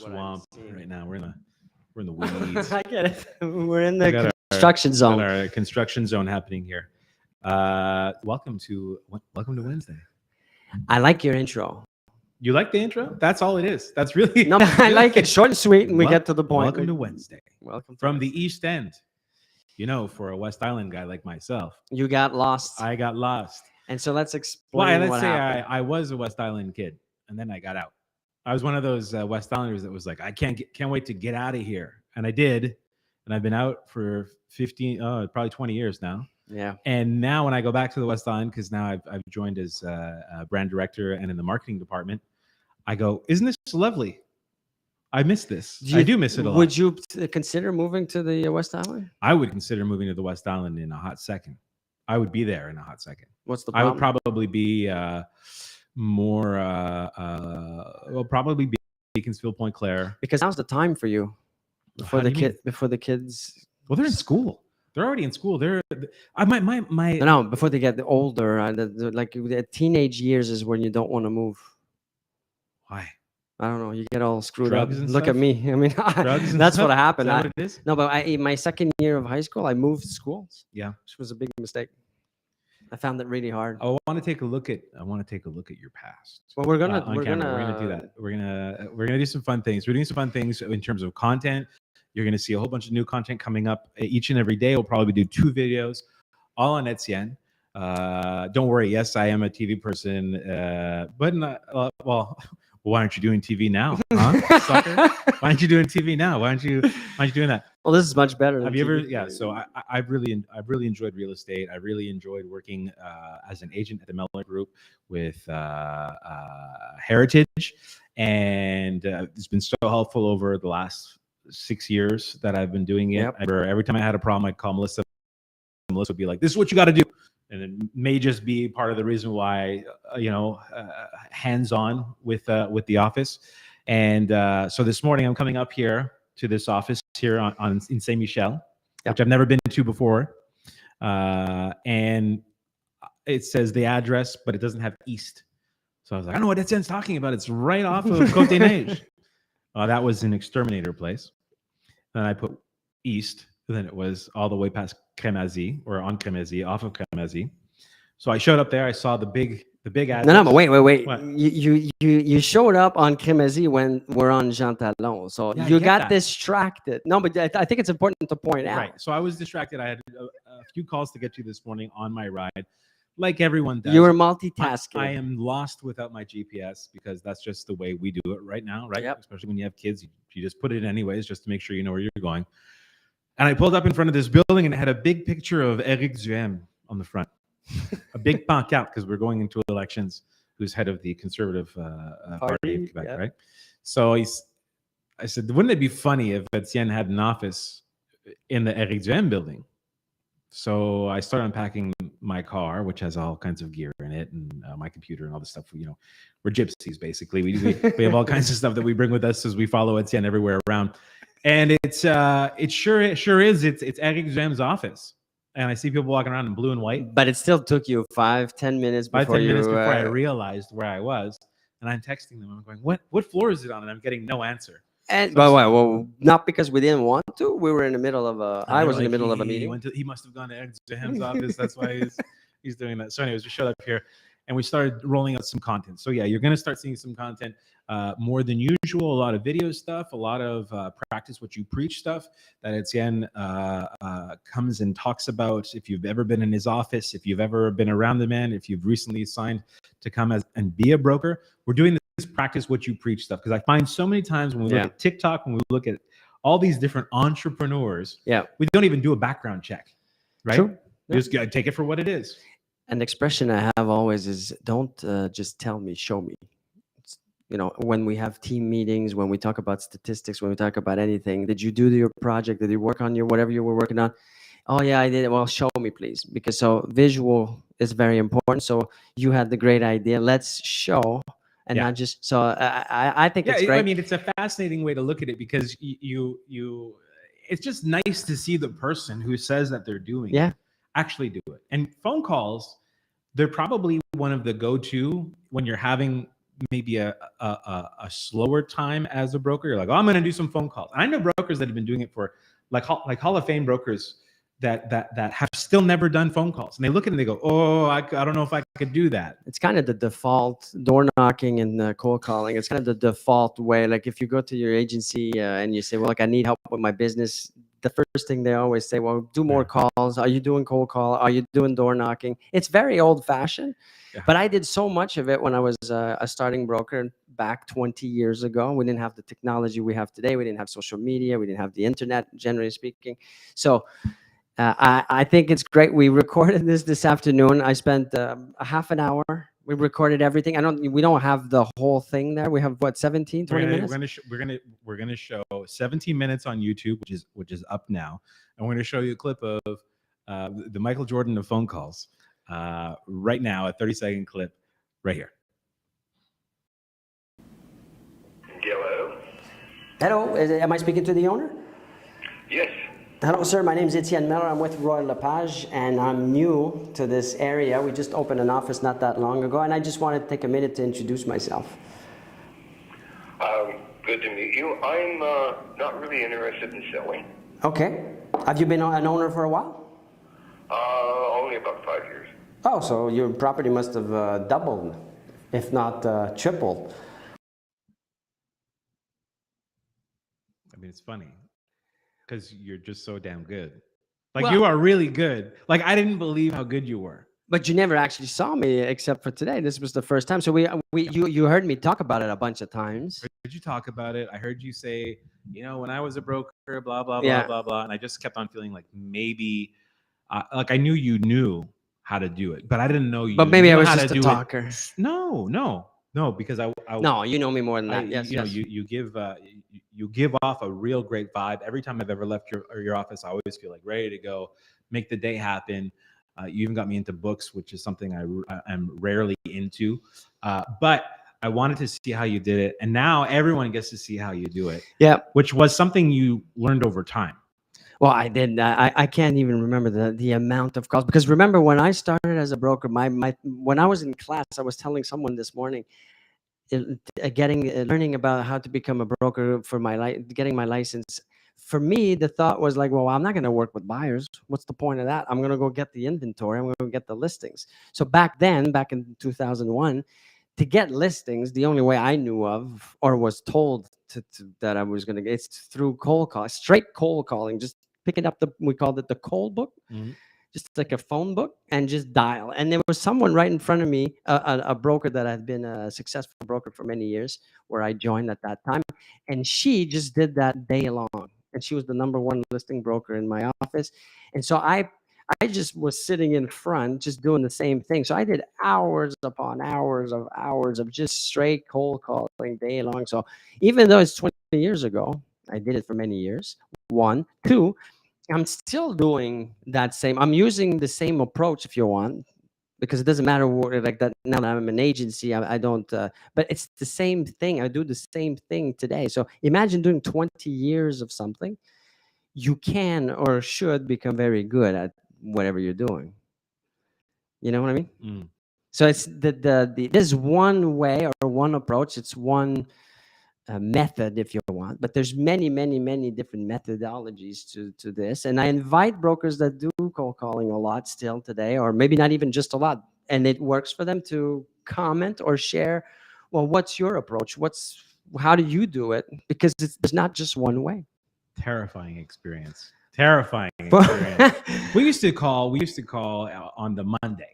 swamp right now. We're in the weeds. I get it. We're in We the got construction got zone. our construction zone happening here. Welcome to Wednesday. I like your intro. You like the intro? That's all it is. That's really No, I like it short and sweet, and we get to the point. Welcome to Wednesday. Welcome to From Wednesday. the East End. You know, for a West Island guy like myself, You got lost, I got lost. and so let's explain Let's what say happened. I was a West Island kid, and then I got out. I was one of those West Islanders that was like, I can't wait to get out of here, and I did, and I've been out for probably 20 years now. Yeah. And now when I go back to the West Island, because now I've joined as a brand director and in the marketing department, I go, isn't this lovely? I miss this. I do miss it a lot. Would you consider moving to the West Island? I would consider moving to the West Island in a hot second. I would be there in a hot second. What's the I problem? would probably be more, probably Beaconsfield, Point Claire. Because now's the time for you before How the do you mean? kid before the kids. Well, they're in school. They're already in school. My No, before they get older, like the teenage years is when you don't want to move. Why? I don't know. You get all screwed Drugs up. and Look at stuff? me. I mean, Drugs and that's stuff? what happened. Is that what it is? No, but in my second year of high school, I moved schools, Yeah. which was a big mistake. I found it really hard. I want to take a look at your past. Well, we're gonna On camera. We're gonna do that. We're gonna do some fun things. We're doing some fun things in terms of content. You're gonna see a whole bunch of new content coming up each and every day. We'll probably do 2 videos, all on Etienne. Don't worry. Yes, I am a TV person, but not, why aren't you doing TV now? Huh? Sucker? Why aren't you doing TV now? Why aren't you doing that? Well, this is much better. Have than you ever? TV. Yeah. So I've really enjoyed real estate. I really enjoyed working as an agent at the Mellor Group with Heritage, and it's been so helpful over the last 6 years that I've been doing it. Yep. Every time I had a problem, I'd call Melissa. Melissa would be like, "This is what you got to do," and it may just be part of the reason why hands-on with the office. And so this morning I'm coming up here to this office here in Saint Michel, which I've never been to before, and it says the address, but it doesn't have east. So I was like, I don't know what Etienne's talking about. It's right off of Côte des Neiges. That was an exterminator place. Then I put east. Then it was all the way past Crémazie, or on Crémazie, off of Crémazie. So I showed up there. I saw the big address. No, but wait. What? You showed up on Crémazie when we're on Jean Talon, so Yeah, I you get got that. distracted. No, but I think it's important to point out. Right. So I was distracted. I had a few calls to get to this morning on my ride, like everyone does. You were multitasking. I am lost without my GPS because that's just the way we do it right now, right? Yep. Especially when you have kids, you just put it in anyways, just to make sure you know where you're going. And I pulled up in front of this building, and it had a big picture of Éric Duhaime on the front, a big pancarte, because we're going into elections. Who's head of the Conservative Party of Quebec, yeah. right? So I said, wouldn't it be funny if Etienne had an office in the Éric Duhaime building? So I started unpacking my car, which has all kinds of gear in it, and my computer and all this stuff. We're gypsies basically. We have all kinds of stuff that we bring with us as we follow Etienne everywhere around. And it sure is. It's Éric Duhaime's office, and I see people walking around in blue and white. But it still took you 5-10 minutes before 5-10 minutes before I you. realized where I was, and I'm texting them. I'm going, "What floor is it on?" And I'm getting no answer. And well, not because we didn't want to. We were in the middle of I was in the middle of a meeting. He must have gone to Éric Duhaime's office. That's why he's doing that. So, anyways, we showed up here, and we started rolling out some content. So yeah, you're going to start seeing some content more than usual. A lot of video stuff, a lot of practice what you preach stuff that Etienne comes and talks about. If you've ever been in his office, if you've ever been around the man, if you've recently signed to come and be a broker, we're doing this practice what you preach stuff, because I find so many times when we look at TikTok, when we look at all these different entrepreneurs, we don't even do a background check, right? True. You just gotta take it for what it is. An expression I have always is, don't just tell me, show me. When we have team meetings, when we talk about statistics, when we talk about anything, did you do your project? Did you work on whatever you were working on? Oh yeah, I did. Well, show me please, because visual is very important. So you had the great idea. Let's show, and not just. So I think it's great. I mean, it's a fascinating way to look at it, because you it's just nice to see the person who says that they're doing it actually do it. And phone calls, they're probably one of the go-to when you're having maybe a slower time as a broker. You're like, oh, I'm going to do some phone calls. I know brokers that have been doing it for like Hall of Fame brokers that have still never done phone calls, and they look at it and they go, oh, I don't know if I could do that. It's kind of the default door knocking and cold calling. It's kind of the default way. Like if you go to your agency and you say, well, like I need help with my business, the first thing they always say, well, do more calls. Are you doing cold call? Are you doing door knocking? It's very old fashioned, but I did so much of it when I was a starting broker back 20 years ago. We didn't have the technology we have today. We didn't have social media. We didn't have the internet, generally speaking. So I think it's great. We recorded this afternoon. I spent a half an hour. We recorded everything. We don't have the whole thing there. We have what, 17, 20 minutes? We're gonna show 17 minutes on YouTube, which is up now, and we're gonna show you a clip of the Michael Jordan of phone calls right now, a 30-second clip right here. Hello. Hello, am I speaking to the owner? Yes. Hello, sir. My name is Etienne Miller. I'm with Royal LePage, and I'm new to this area. We just opened an office not that long ago, and I just wanted to take a minute to introduce myself. Good to meet you. I'm not really interested in selling. Okay. Have you been an owner for a while? Only about 5 years. Oh, so your property must have doubled, if not tripled. I mean, it's funny because you're just so damn good. Like, you are really good. Like, I didn't believe how good you were. But you never actually saw me except for today. This was the first time. So you heard me talk about it a bunch of times. Heard you talk about it. I heard you say, you know, when I was a broker, blah, blah, Yeah. blah, blah, blah. And I just kept on feeling like maybe, like I knew you knew how to do it, but I didn't know you. But maybe I knew was how just to a do talker. it. No, because I No, you know me more than that. you know, you give off a real great vibe. Every time I've ever left your office, I always feel like ready to go, make the day happen. You even got me into books, which is something I'm rarely into. But I wanted to see how you did it, and now everyone gets to see how you do it. Yeah, which was something you learned over time. well, I did. I can't even remember the amount of calls, because remember when I started as a broker, when I was in class, I was telling someone this morning, learning about how to become a broker for getting my license. For me, the thought was like, well, I'm not going to work with buyers. What's the point of that? I'm going to go get the inventory. I'm going to get the listings. So back in 2001, to get listings, the only way I knew of or was told that I was going to get, it's through cold call, straight cold calling, just picking up we called it the cold book. Mm-hmm. Just like a phone book, and just dial. And there was someone right in front of me, a broker that had been a successful broker for many years, where I joined at that time. And she just did that day long. And she was the #1 listing broker in my office. And so I just was sitting in front, just doing the same thing. So I did hours upon hours of just straight cold calling day long. So even though it's 20 years ago, I did it for many years. 1, 2, I'm still doing that same. I'm using the same approach, if you want, because it doesn't matter like that. Now that I'm an agency, I don't. But it's the same thing. I do the same thing today. So imagine doing 20 years of something. You can or should become very good at whatever you're doing. You know what I mean? Mm. So it's there's one way or one approach. It's one method, if you want, but there's many different methodologies to this. And I invite brokers that do cold calling a lot still today, or maybe not even just a lot, and it works for them, to comment or share, well, what's your approach? How do you do it? Because there's not just one way. Terrifying experience. We used to call on the Monday.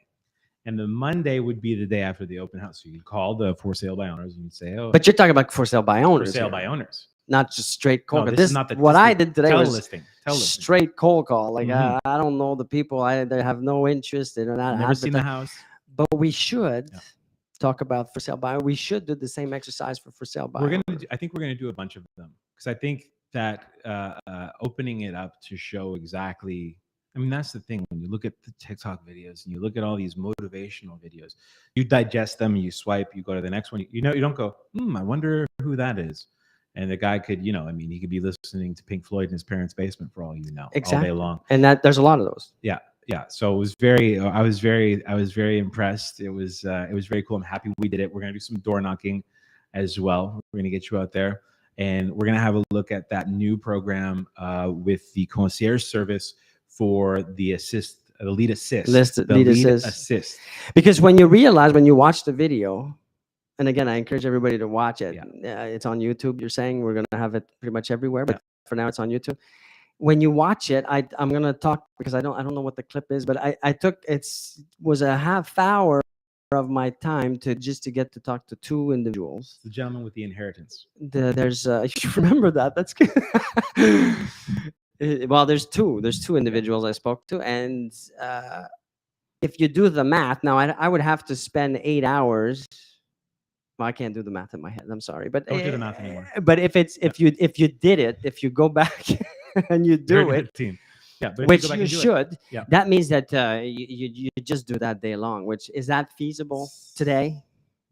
And the Monday would be the day after the open house. So you'd call the for sale by owners and you'd say, oh. But you're talking about for sale by owners. For sale by owners. Not just straight cold. No, this is not what I did today was listing. Straight cold call. Like, I don't know the people. They have no interest. They're not. Never seen the house. But we should talk about for sale by. We should do the same exercise for sale by. I think we're going to do a bunch of them. Because I think that opening it up to show exactly. I mean, that's the thing. When you look at the TikTok videos and you look at all these motivational videos, you digest them, you swipe, you go to the next one. You don't go, I wonder who that is. And the guy could, I mean, he could be listening to Pink Floyd in his parents' basement for all you know, all day long. And there's a lot of those. Yeah. yeah. So it was I was very impressed. It was very cool. I'm happy we did it. We're gonna do some door knocking as well. We're gonna get you out there, and we're gonna have a look at that new program with the concierge service for the lead assist, Lead assist. assist. Because when you realize, when you watch the video, and again, I encourage everybody to watch it. Yeah. It's on YouTube. You're saying we're going to have it pretty much everywhere, but for now it's on YouTube. When you watch it, I'm going to talk because I don't know what the clip is, but was a half hour of my time to get to talk to two individuals. The gentleman with the inheritance. There's you remember that? That's good. Well, there's two individuals I spoke to, and if you do the math now, I would have to spend 8 hours. Well, I can't do the math in my head. I'm sorry, but Don't do the math anymore. But if you go back and you do Very it, good team. Yeah, but if which go back you and do it- should, Yeah. that means that you just do that day long. Which is that feasible today?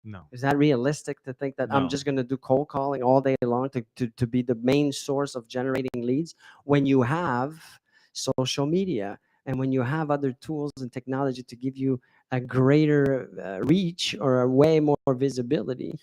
No. Is that realistic to think that I'm No. just going to do cold calling all day long to be the main source of generating leads when you have social media and when you have other tools and technology to give you a greater reach or a way more visibility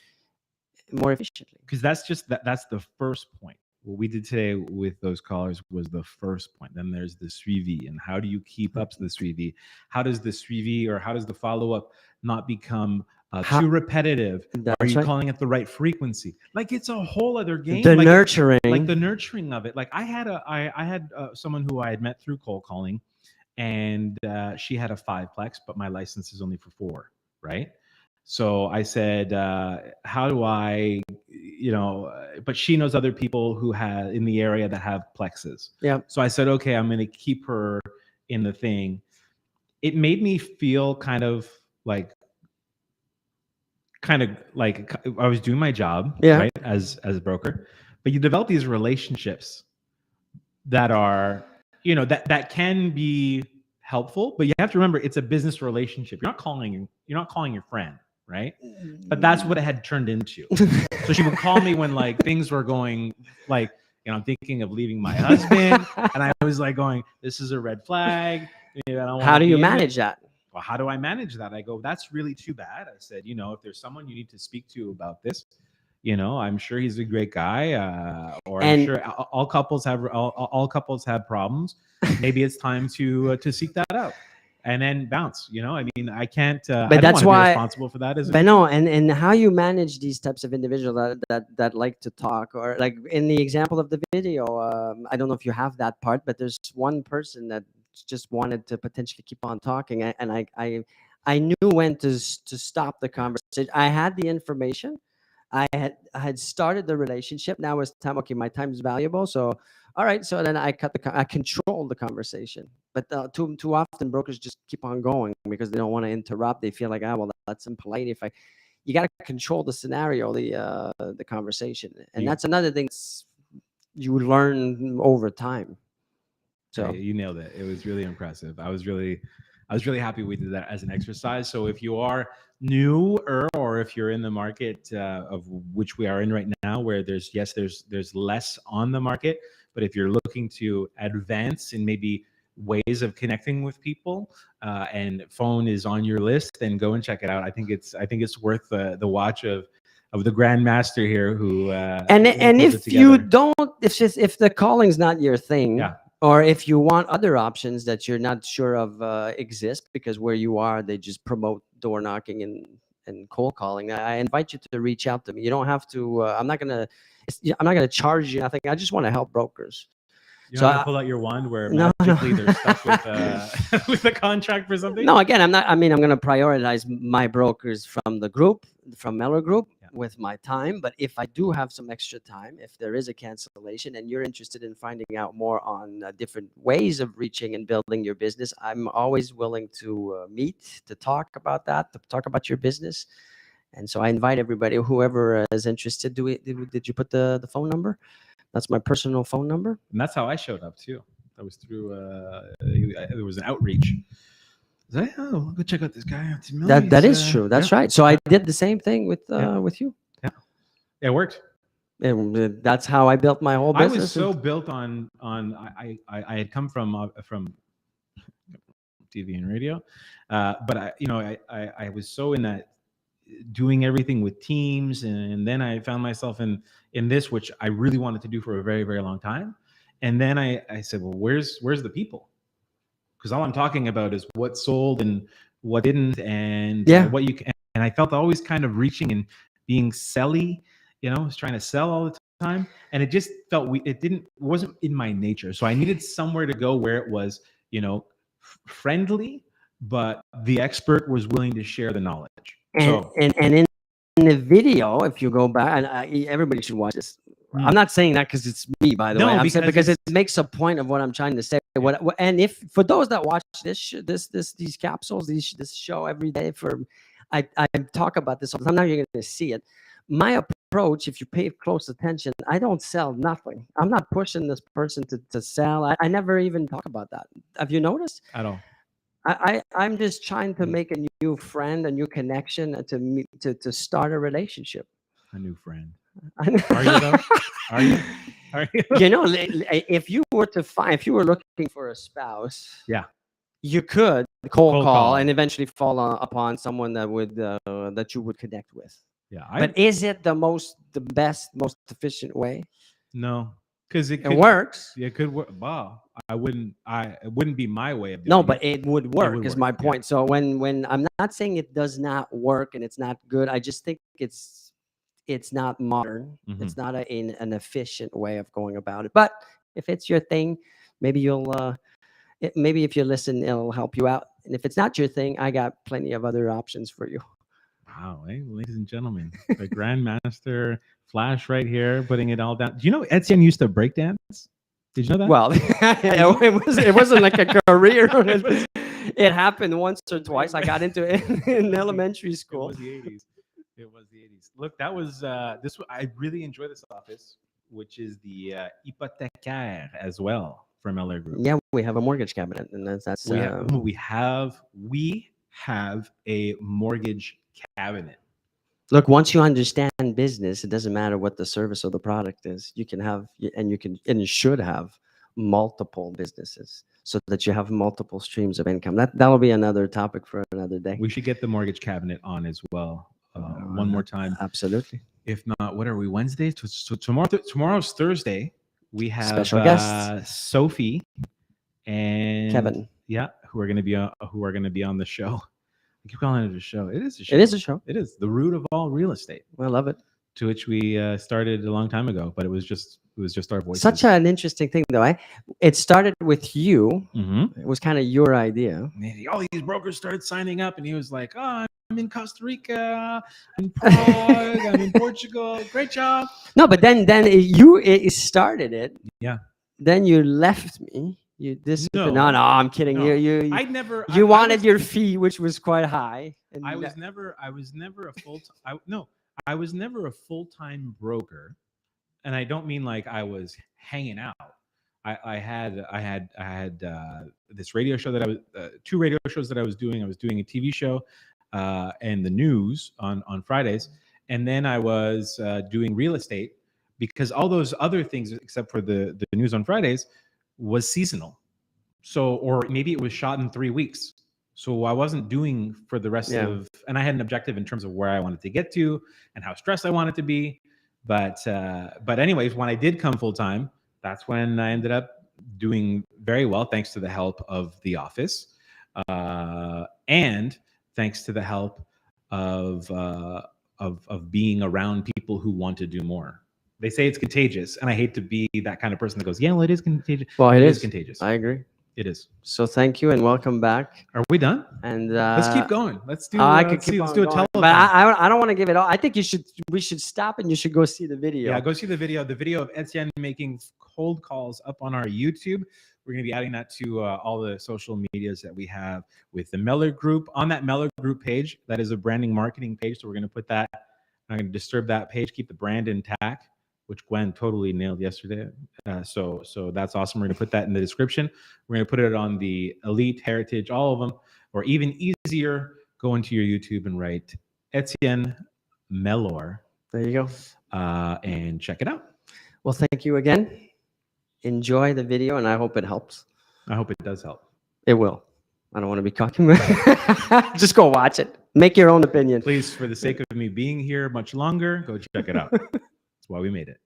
more efficiently? Because that's the first point. What we did today with those callers was the first point. Then there's the suivi, and how do you keep up to the suivi? How does the suivi or how does the follow-up not become too repetitive? Are That's you right. calling it the right frequency? Like it's a whole other game. The like, nurturing. like the nurturing of it. Like I had someone who I had met through cold calling, and she had a 5-plex, but my license is only for 4, right? So I said, how do I, but she knows other people who have in the area that have plexes. Yeah. So I said, okay, I'm going to keep her in the thing. It made me feel kind of like I was doing my job, Yeah. right, as a broker. But you develop these relationships that are, that can be helpful, but you have to remember it's a business relationship. You're not calling your friend, right? But that's what it had turned into. So she would call me when like things were going like, I'm thinking of leaving my husband, and I was like going, this is a red flag. I don't How wanna do you be in it. manage that? Well, how do I manage that? I go, that's really too bad. I said, if there's someone you need to speak to about this, I'm sure he's a great guy, or I'm sure all couples have problems. Maybe it's time to seek that out and then bounce. I mean, I can't. But I don't that's wanna why be responsible for that. But no, and how you manage these types of individuals that like to talk, or like in the example of the video, I don't know if you have that part, but there's one person that just wanted to potentially keep on talking, and I knew when to stop the conversation. I had the information. I had started the relationship. Now it's time. Okay, my time is valuable. So, all right. So then I controlled the conversation. But too often brokers just keep on going because they don't want to interrupt. They feel like, well, that's impolite. You got to control the scenario, the conversation, and that's another thing you learn over time. So you nailed it. It was really impressive. I was really happy we did that as an exercise. So if you are newer, or if you're in the market of which we are in right now, where there's less on the market, but if you're looking to advance in maybe ways of connecting with people, and phone is on your list, then go and check it out. I think it's worth the watch of the grandmaster here who and if you don't, if the calling's not your thing. Yeah. Or if you want other options that you're not sure of exist, because where you are, they just promote door knocking and cold calling. I invite you to reach out to me. You don't have to. I'm not gonna charge you nothing. I just want to help brokers. You don't want to pull out your wand where magically they're stuck with with a contract for something. No, again, I'm not. I mean, I'm going to prioritize my brokers from the group, from Mellor Group, with my time. But if I do have some extra time, if there is a cancellation and you're interested in finding out more on different ways of reaching and building your business, I'm always willing to meet, to talk about that, to talk about your business. And so I invite everybody, whoever is interested. Did you put the phone number? That's my personal phone number. And that's how I showed up too. That was through there was an outreach. I was like, oh, I'll go check out this guy. That is true. That's right. So I did the same thing with you. Yeah, it worked. And that's how I built my whole business. I was so built on I had come from TV and radio. But I was so in that doing everything with teams, and then I found myself in this, which I really wanted to do for a very, very long time. And then I said, well, where's the people? Because all I'm talking about is what sold and what didn't, and what you can. And I felt always kind of reaching and being selly, I was trying to sell all the time, and it just felt it wasn't in my nature. So I needed somewhere to go where it was, friendly, but the expert was willing to share the knowledge. And in the video, if you go back, and everybody should watch this. I'm not saying that because it's me, by the way. I'm saying because it makes a point of what I'm trying to say. And if for those that watch these capsules, this show every day, I talk about this all the time. Now you're going to see it. My approach, if you pay close attention, I don't sell nothing. I'm not pushing this person to sell. I never even talk about that. Have you noticed? At all. I'm just trying to make a new friend, a new connection, to start a relationship. A new friend. Are you though? Are you? If you were looking for a spouse, you could cold call and eventually fall upon someone that you would connect with. Yeah. But is it the best, most efficient way? No, because it works. It could work. Wow. It wouldn't be my way of doing No, but it would work, is my point. Yeah. So when I'm not saying it does not work and it's not good, I just think it's not modern. Mm-hmm. It's not an efficient way of going about it. But if it's your thing, maybe maybe if you listen, it'll help you out. And if it's not your thing, I got plenty of other options for you. Wow, hey, ladies and gentlemen, the Grandmaster Flash right here, putting it all down. Do you know Etienne used to break dance? Did you know that? Well, it wasn't like a career. It happened once or twice. I got into it in elementary school. It was the 80s. It was the 80s. Look, that was this. I really enjoy this office, which is the hypothécaire as well from Meller Group. Yeah, we have a mortgage cabinet, and that's we have a mortgage cabinet. Look, once you understand business, it doesn't matter what the service or the product is. You can have, and you should have multiple businesses so that you have multiple streams of income. That'll be another topic for another day. We should get the mortgage cabinet on as well. One more time. Absolutely. If not, what are we, Wednesday? So tomorrow's Thursday. We have special guests, Sophie and Kevin. Yeah, who are going to be on the show. I keep calling it a show. It is a show. It is a show. It is the root of all real estate. I love it. To which we started a long time ago, but it was just our voices. Such an interesting thing, though. It started with you. Mm-hmm. It was kind of your idea. And all these brokers started signing up, and he was like, "Oh, I'm in Costa Rica, I'm in Prague, I'm in Portugal. Great job." No, but then you started it. Yeah. Then you left me. No, I'm kidding. No. You wanted your fee, which was quite high. I was never a full-time broker, and I don't mean like I was hanging out. I had this radio show that I was 2 radio shows that I was doing. I was doing a TV show and the news on Fridays, and then I was doing real estate, because all those other things, except for the news on Fridays, was seasonal. So, or maybe it was shot in 3 weeks. So I wasn't doing for the rest of, and I had an objective in terms of where I wanted to get to and how stressed I wanted to be. But anyways, when I did come full time, that's when I ended up doing very well, thanks to the help of the office, and thanks to the help of being around people who want to do more. They say it's contagious, and I hate to be that kind of person that goes, "Yeah, well, it is contagious." Well, it is contagious. I agree. It is. So thank you and welcome back. Are we done? And let's keep going. Let's do. I could keep let's on do a going. telethon. But I don't want to give it all. I think we should stop and you should go see the video. Yeah, go see the video. The video of Etienne making cold calls up on our YouTube. We're going to be adding that to all the social medias that we have with the Meller Group. On that Meller Group page, that is a branding marketing page. So we're going to put that. I'm going to disturb that page, keep the brand intact, which Gwen totally nailed yesterday. So that's awesome. We're going to put that in the description. We're going to put it on the Elite, Heritage, all of them. Or even easier, go into your YouTube and write Etienne Mellor. There you go. And check it out. Well, thank you again. Enjoy the video, and I hope it helps. I hope it does help. It will. I don't want to be cocky. Just go watch it. Make your own opinion. Please, for the sake of me being here much longer, go check it out. That's why we made it.